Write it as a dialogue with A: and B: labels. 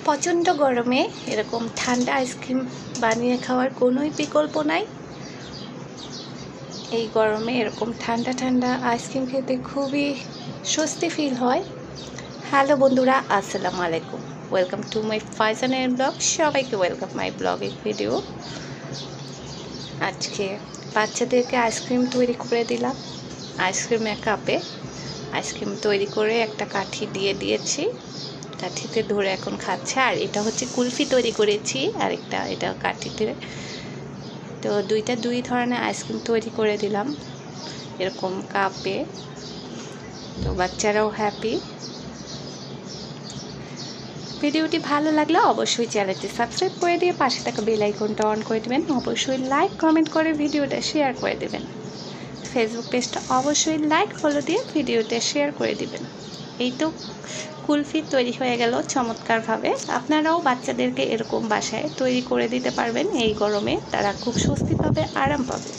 A: প্রচণ্ড গরমে এরকম ঠান্ডা আইসক্রিম বানিয়ে খাওয়ার কোনোই বিকল্প নাই। এই গরমে এরকম ঠান্ডা ঠান্ডা আইসক্রিম খেতে খুবই স্বস্তি ফিল হয়। হ্যালো বন্ধুরা, আসসালামু আলাইকুম, ওয়েলকাম টু মাই ফাইজানের ব্লগ। সবাইকে ওয়েলকাম মাই ব্লগের ভিডিও। আজকে বাচ্চাদেরকে আইসক্রিম তৈরি করে দিলাম। আইসক্রিমের কাপে আইসক্রিম তৈরি করে একটা কাঠি দিয়ে দিয়েছি, কাঠিতে ধরে এখন খাচ্ছে। আর এটা হচ্ছে কুলফি তৈরি করেছি, আর এটা কাঠিতে। তো দুই ধরনের আইসক্রিম তৈরি করে দিলাম এরকম কাপে। তো বাচ্চারাও হ্যাপি। ভিডিওটি ভালো লাগলে অবশ্যই চ্যানেলটি সাবস্ক্রাইব করে দিয়ে পাশে থাকা বেল আইকনটা অন করে দেবেন। অবশ্যই লাইক কমেন্ট করে ভিডিওটা শেয়ার করে দেবেন। ফেসবুক পেজটা অবশ্যই লাইক ফলো দিয়ে ভিডিওটা শেয়ার করে দিবেন। এই তো কুলফি তৈরি হয়ে গেল চমৎকারভাবে। আপনারাও বাচ্চাদেরকে এরকম বাসায় তৈরি করে দিতে পারবেন। এই গরমে তারা খুব স্বস্তি পাবে, আরাম পাবে।